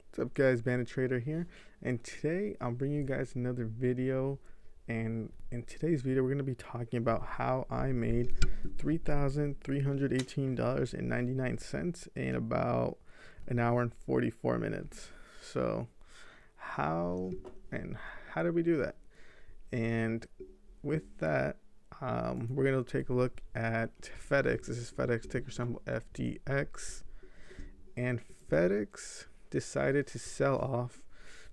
What's up, guys? Bandit Trader here, and today I'm bringing you guys another video. And in today's video, we're going to be talking about how I made $3,318.99 in about an hour and 44 minutes. So, how how did we do that? And with that, we're going to take a look at FedEx. This is FedEx, ticker symbol FDX, and FedEx decided to sell off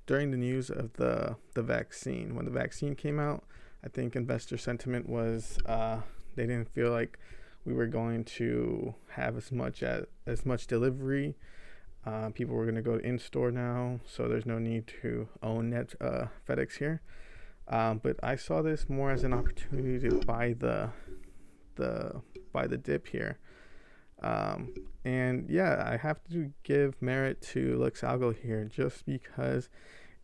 during the news of the vaccine. When the vaccine came out, I think investor sentiment was they didn't feel like we were going to have as much delivery. People were going to go in store now, so there's no need to own FedEx here. But I saw this more as an opportunity to buy the dip here. And yeah, I have to give merit to LUX ALGO here just because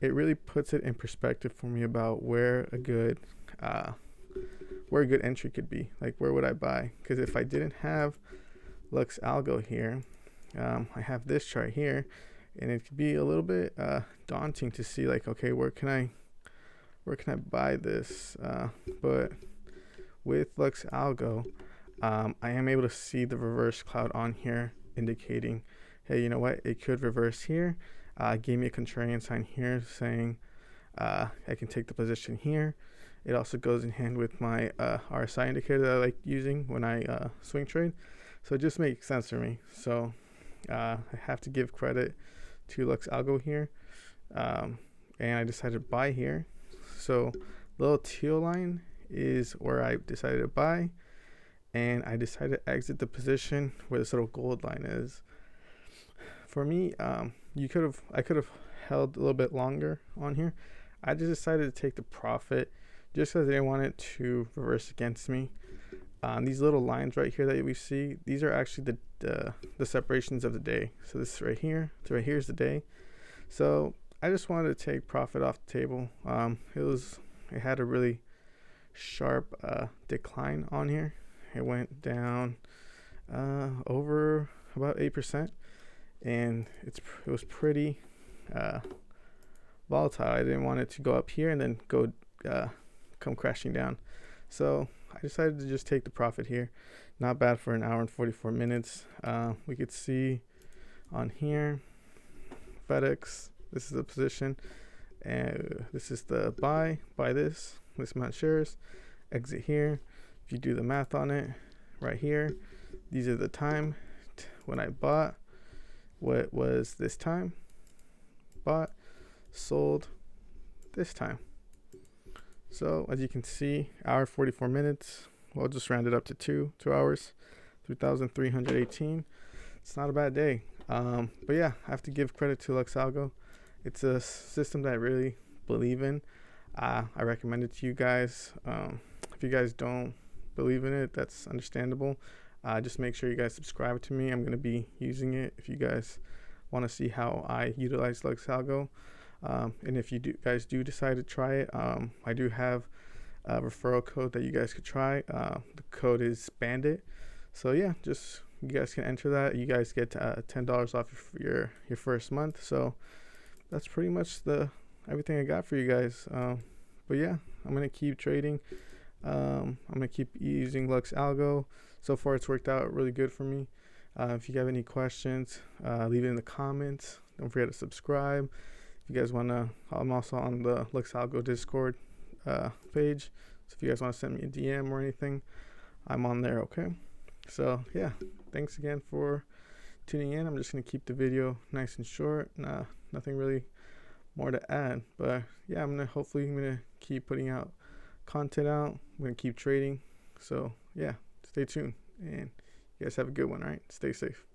it really puts it in perspective for me about where a good entry could be. Like, where would I buy? Because if I didn't have LUX ALGO here, I have this chart here, and it could be a little bit daunting to see, like, okay, where can I buy this? But with LUX ALGO, I am able to see the reverse cloud on here indicating, hey, you know what, it could reverse here. Gave me a contrarian sign here saying I can take the position here. It also goes in hand with my RSI indicator that I like using when I swing trade. So it just makes sense for me. So I have to give credit to LUX ALGO here. And I decided to buy here. So the little teal line is where I decided to buy. And I decided to exit the position where this little gold line is. For me, I could have held a little bit longer on here. I just decided to take the profit just because I didn't want it to reverse against me. These little lines right here that we see, these are actually the separations of the day. So this right here, so right here is the day. So I just wanted to take profit off the table. It had a really sharp decline on here. It went down over about 8%, and it was pretty volatile. I didn't want it to go up here and then come crashing down. So I decided to just take the profit here. Not bad for an hour and 44 minutes. We could see on here, FedEx, this is the position, and this is the buy this amount of shares, exit here. If you do the math on it right here, these are the time when I bought, what was this time, bought, sold this time. So as you can see, hour 44 minutes, we'll just round it up to 2 hours, 3,318. It's not a bad day. But yeah, I have to give credit to LUX ALGO. It's a system that I really believe in. I recommend it to you guys. If you guys don't believe in it, that's understandable. Just make sure you guys subscribe to me. I'm going to be using it if you guys want to see how I utilize LUX ALGO. And if you guys do decide to try it, I do have a referral code that you guys could try. The code is Bandit. So yeah, just you guys can enter that. You guys get $10 off your first month. So that's pretty much everything I got for you guys. But yeah, I'm gonna keep trading. I'm gonna keep using LUX ALGO. So far, it's worked out really good for me. If you have any questions, leave it in the comments. Don't forget to subscribe. If you guys wanna, I'm also on the LUX ALGO Discord page. So if you guys wanna send me a DM or anything, I'm on there. Okay. So yeah, thanks again for tuning in. I'm just gonna keep the video nice and short. Nothing really more to add, but yeah, I'm gonna keep putting out content out. I'm gonna keep trading. So yeah, stay tuned, and you guys have a good one. All right, stay safe.